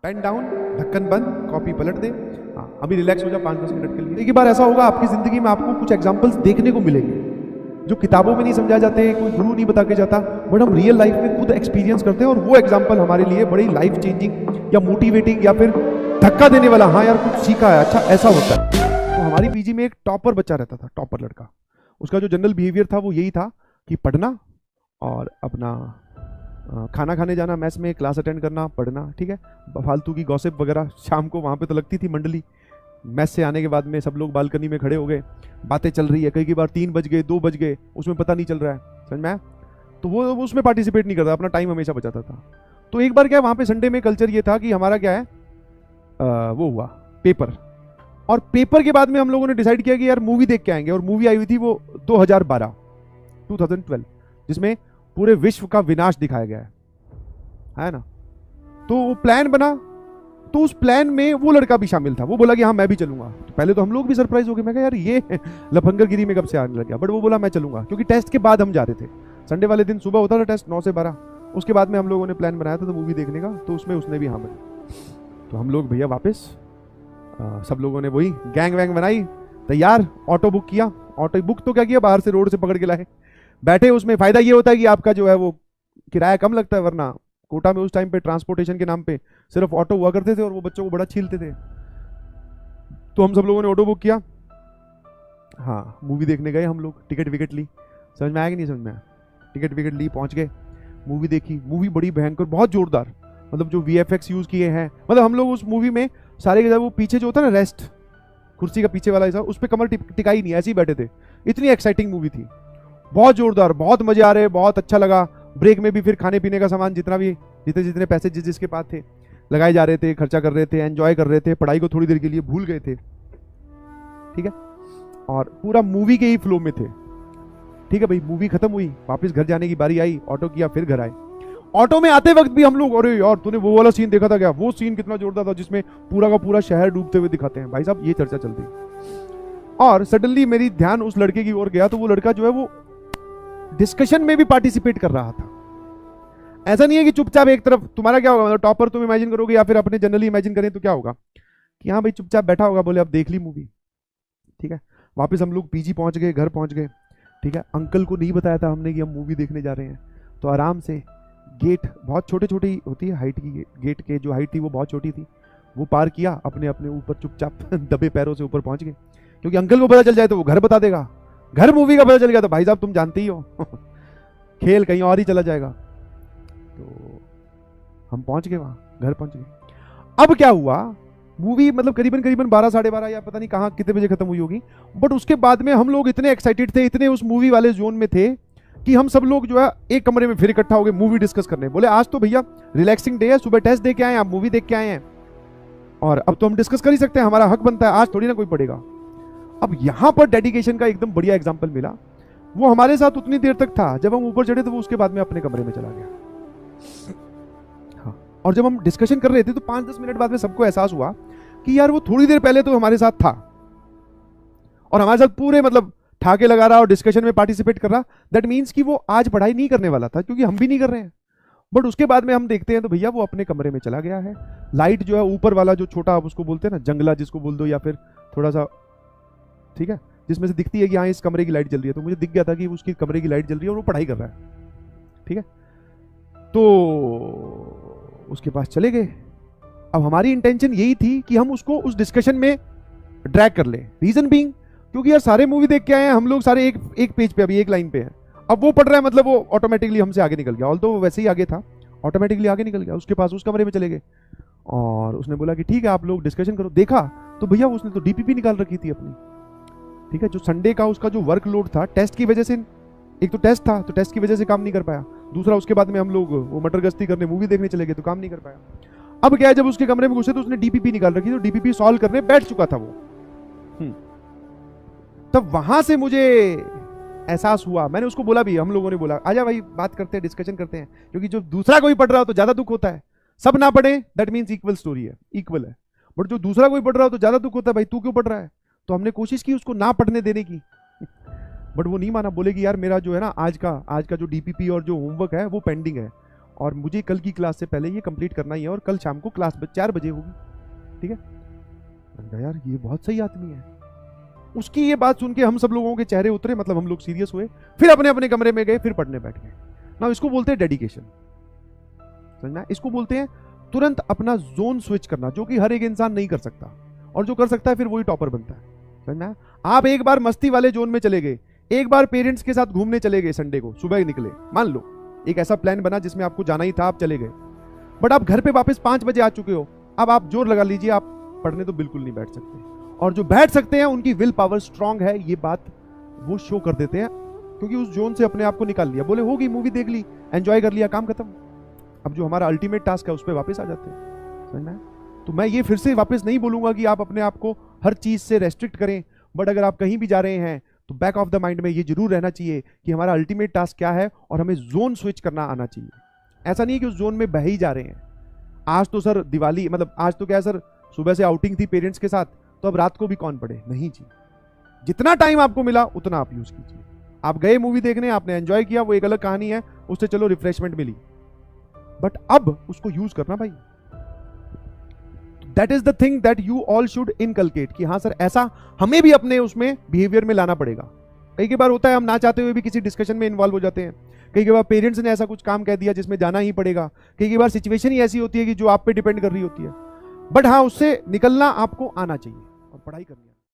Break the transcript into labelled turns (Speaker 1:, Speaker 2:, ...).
Speaker 1: Pen down, ढक्कन बंद, copy पलट दे। हाँ, अभी रिलैक्स हो जा 5-10 मिनट के लिए। एक ही बार ऐसा होगा आपकी जिंदगी में, आपको कुछ एग्जांपल्स देखने को मिलेंगे जो किताबों में नहीं समझा जाते, कोई गुरु नहीं बता के जाता, बट हम रियल लाइफ में खुद एक्सपीरियंस करते हैं और वो एग्जांपल हमारे लिए बड़ी लाइफ चेंजिंग या मोटिवेटिंग या फिर धक्का देने वाला, हाँ यार कुछ सीखा है, अच्छा ऐसा होता है। तो हमारी पीजी में एक टॉपर बच्चा रहता था, टॉपर लड़का। उसका जो जनरल बिहेवियर था वो यही था कि पढ़ना और अपना खाना खाने जाना, मैस में क्लास अटेंड करना, पढ़ना, ठीक है। फालतू की गॉसिप वगैरह शाम को वहाँ पे तो लगती थी मंडली। मैस से आने के बाद में सब लोग बालकनी में खड़े हो गए, बातें चल रही है, कई बार 3 बज गए, 2 बज गए, उसमें पता नहीं चल रहा है, समझ में आया? तो वो उसमें पार्टिसिपेट नहीं करता, अपना टाइम हमेशा बचाता था। तो एक बार क्या, वहाँ पे संडे में कल्चर ये था कि हमारा क्या है, वो हुआ पेपर, और पेपर के बाद में हम लोगों ने डिसाइड किया कि यार मूवी देख के आएंगे। और मूवी आई हुई थी वो 2012 जिसमें पूरे विश्व का विनाश दिखाया गया है ना। तो वो प्लान बना, तो उस प्लान में वो लड़का भी शामिल था। वो बोला कि हाँ मैं भी चलूंगा। तो पहले तो हम लोग भी सरप्राइज हो गए, मैं कहा यार ये लफंगरगिरी में कब से आने लग गया, बट वो बोला मैं चलूंगा, क्योंकि टेस्ट के बाद हम जा रहे थे। संडे वाले दिन सुबह होता था टेस्ट 9 से 12, उसके बाद में हम लोगों ने प्लान बनाया था तो मूवी देखने का, तो उसमें उसने भी हाँ बनी। तो हम लोग भैया वापस सब लोगों ने वही गैंग वैंग बनाई, तैयार, ऑटो बुक किया। ऑटो बुक तो क्या किया, बाहर से रोड से पकड़ के लाए, बैठे। उसमें फायदा ये होता है कि आपका जो है वो किराया कम लगता है, वरना कोटा में उस टाइम पे ट्रांसपोर्टेशन के नाम पे सिर्फ ऑटो हुआ करते थे और वो बच्चों को बड़ा छीलते थे। तो हम सब लोगों ने ऑटो बुक किया, हाँ मूवी देखने गए हम लोग। टिकट विकेट ली, समझ में आया कि नहीं समझ में आया? टिकट विकेट ली, पहुंच गए, मूवी देखी। मूवी बड़ी भयंकर, बहुत जोरदार, मतलब जो VFX यूज किए हैं, मतलब हम लोग उस मूवी में सारे के सारे वो पीछे जो होता है ना रेस्ट, कुर्सी का पीछे वाला हिस्सा, उस पर कमर टिकाई नहीं, ऐसे ही बैठे थे। इतनी एक्साइटिंग मूवी थी, बहुत जोरदार, बहुत मजे आ रहे, बहुत अच्छा लगा। ब्रेक में भी फिर खाने पीने का सामान जितने पैसे जिसके पास थे लगाए जा रहे थे, खर्चा कर रहे थे, एंजॉय कर रहे थे, पढ़ाई को थोड़ी देर के लिए भूल गए थे, ठीक है। और पूरा मूवी के ही फ्लो में थे, ठीक है भाई। मूवी खत्म हुई, वापस घर जाने की बारी आई, ऑटो किया, फिर घर आए। ऑटो में आते वक्त भी हम लोग, अरे यार तूने वो वाला सीन देखा था क्या, वो सीन कितना जोरदार था जिसमें पूरा का पूरा शहर डूबते हुए दिखाते हैं, भाई साहब ये चर्चा चल रही। और सडनली मेरी ध्यान उस लड़के की ओर गया, तो वो लड़का जो है वो डिस्कशन में भी पार्टिसिपेट कर रहा था। ऐसा नहीं है कि चुपचाप एक तरफ। तुम्हारा क्या होगा, मतलब टॉपर तुम इमेजिन करोगे या फिर अपने जनरली इमेजिन करें तो क्या होगा कि हाँ भाई चुपचाप बैठा होगा, बोले अब देख ली मूवी, ठीक है। वापस हम लोग पीजी पहुंच गए, घर पहुंच गए, ठीक है। अंकल को नहीं बताया था हमने कि हम मूवी देखने जा रहे हैं, तो आराम से गेट बहुत छोटे छोटी होती है हाइट की, गेट के जो हाइट थी वो बहुत छोटी थी, वो पार किया, अपने अपने ऊपर चुपचाप दबे पैरों से ऊपर पहुंच गए। क्योंकि अंकल को पता चल जाए तो वो घर बता देगा, घर मूवी का पता चल गया तो भाई साहब तुम जानते ही हो खेल कहीं और ही चला जाएगा। तो हम पहुंच गए वहां, घर पहुंच गए। अब क्या हुआ, मूवी मतलब करीबन 12 साढ़े 12 या पता नहीं कहां कितने बजे खत्म हुई होगी, बट उसके बाद में हम लोग इतने एक्साइटेड थे, इतने उस मूवी वाले जोन में थे कि हम सब लोग जो है एक कमरे में फिर इकट्ठा हो गए मूवी डिस्कस करने। बोले आज तो भैया रिलैक्सिंग डे है, सुबह टेस्ट दे के आए, आप मूवी देख के आए हैं, और अब तो हम डिस्कस कर ही सकते हैं, हमारा हक बनता है, आज थोड़ी ना कोई पड़ेगा। अब यहां पर डेडिकेशन का एकदम बढ़िया एग्जांपल मिला। वो हमारे साथ उतनी देर तक था, जब हम ऊपर चढ़े तो वो उसके बाद में अपने कमरे में चला गया। हाँ, और जब हम डिस्कशन कर रहे थे तो 5-10 मिनट बाद में सबको एहसास हुआ कि यार वो थोड़ी देर पहले तो हमारे साथ था और हमारे साथ पूरे मतलब ठाके लगा रहा और डिस्कशन में पार्टिसिपेट कर रहा। दैट मीन्स कि वो आज पढ़ाई नहीं करने वाला था, क्योंकि हम भी नहीं कर रहे हैं। बट उसके बाद में हम देखते हैं तो भैया वो अपने कमरे में चला गया है। लाइट जो है ऊपर वाला जो छोटा, आप उसको बोलते हैं ना जंगला, जिसको बोल दो, या फिर थोड़ा सा, ठीक है, जिसमें से दिखती है कि हाँ इस कमरे की लाइट जल रही है, तो मुझे दिख गया था कि उसकी कमरे की लाइट जल रही है और वो पढ़ाई कर रहा है, ठीक है। तो उसके पास चले गए। अब हमारी इंटेंशन यही थी कि हम उसको उस डिस्कशन में ड्रैग कर ले। रीजन बीइंग क्योंकि यार सारे मूवी देख के आए हैं हम लोग, सारे एक पेज पे, अभी एक लाइन पे है। अब वो पढ़ रहा है, मतलब वो ऑटोमेटिकली हमसे आगे निकल गया, ऑल्दो वो वैसे ही आगे था, ऑटोमेटिकली आगे निकल गया, उसके पास उस कमरे में चले गए। और उसने बोला कि ठीक है आप लोग डिस्कशन करो। देखा तो भैया उसने तो DPP निकाल रखी थी अपनी, ठीक है। जो संडे का उसका जो वर्कलोड था टेस्ट की वजह से, एक तो टेस्ट था तो टेस्ट की वजह से काम नहीं कर पाया, दूसरा उसके बाद में हम लोग वो मटर गश्ती करने मूवी देखने चले गए तो काम नहीं कर पाया। अब क्या है, जब उसके कमरे में घुसे तो उसने DPP निकाल रखी, तो DPP सॉल्व करने बैठ चुका था वो। तब वहां से मुझे एहसास हुआ, मैंने उसको बोला भी, हम लोगों ने बोला आजा भाई बात करते हैं, डिस्कशन करते हैं, क्योंकि जो दूसरा कोई पढ़ रहा हो तो ज्यादा दुख होता है। सब ना पढ़े दैट मीन्स इक्वल स्टोरी है, इक्वल है, बट जो दूसरा कोई पढ़ रहा हो तो ज्यादा दुख होता है, भाई तू क्यों पढ़ रहा है। तो हमने कोशिश की उसको ना पढ़ने देने की, बट वो नहीं माना। बोले कि यार मेरा जो है ना आज का जो DPP और जो होमवर्क है वो पेंडिंग है, और मुझे कल की क्लास से पहले ये कंप्लीट करना ही है और कल शाम को क्लास 4 बजे होगी, ठीक है। मैंने कहा यार ये बहुत सही आदमी है। उसकी ये बात सुन के हम सब लोगों के चेहरे उतरे, मतलब हम लोग सीरियस हुए, फिर अपने अपने कमरे में गए, फिर पढ़ने बैठ गए ना। इसको बोलते हैं डेडिकेशन, समझना। इसको बोलते हैं तुरंत अपना जोन स्विच करना, जो कि हर एक इंसान नहीं कर सकता, और जो कर सकता है फिर वही टॉपर बनता है, समझना। आप एक बार मस्ती वाले जोन में चले गए, एक बार पेरेंट्स के साथ घूमने चले गए, संडे को सुबह निकले, मान लो एक ऐसा प्लान बना जिसमें आपको जाना ही था, आप चले गए, बट आप घर पे वापस 5 बजे आ चुके हो। अब आप जोर लगा लीजिए, आप पढ़ने तो बिल्कुल नहीं बैठ सकते, और जो बैठ सकते हैं उनकी विल पावर स्ट्रांग है, ये बात वो शो कर देते हैं, क्योंकि उस जोन से अपने आप को निकाल लिया, बोले होगी मूवी देख ली, एंजॉय कर लिया, काम खत्म। अब जो हमारा अल्टीमेट टास्क है उस पर वापस आ जाते हैं, समझना है। तो मैं ये फिर से वापस नहीं बोलूंगा कि आप अपने आप को हर चीज से रेस्ट्रिक्ट करें, बट अगर आप कहीं भी जा रहे हैं तो बैक ऑफ द माइंड में ये जरूर रहना चाहिए कि हमारा अल्टीमेट टास्क क्या है, और हमें जोन स्विच करना आना चाहिए। ऐसा नहीं है कि उस जोन में बह ही जा रहे हैं। आज तो सर दिवाली, मतलब आज तो क्या है सर, सुबह से आउटिंग थी पेरेंट्स के साथ, तो अब रात को भी कौन पढ़े, नहीं जी। जितना टाइम आपको मिला उतना आप यूज कीजिए। आप गए मूवी देखने, आपने एंजॉय किया, वो एक अलग कहानी है, उससे चलो रिफ्रेशमेंट मिली, बट अब उसको यूज करना भाई। That is the thing that you all should inculcate, कि हाँ सर ऐसा हमें भी अपने उसमें बिहेवियर में लाना पड़ेगा। कई बार होता है हम ना चाहते हुए भी किसी डिस्कशन में इन्वॉल्व हो जाते हैं, कई बार पेरेंट्स ने ऐसा कुछ काम कह दिया जिसमें जाना ही पड़ेगा, कई बार सिचुएशन ही ऐसी होती है कि जो आप पे डिपेंड कर रही होती है, बट हाँ उससे निकलना आपको आना चाहिए और पढ़ाई करनी है।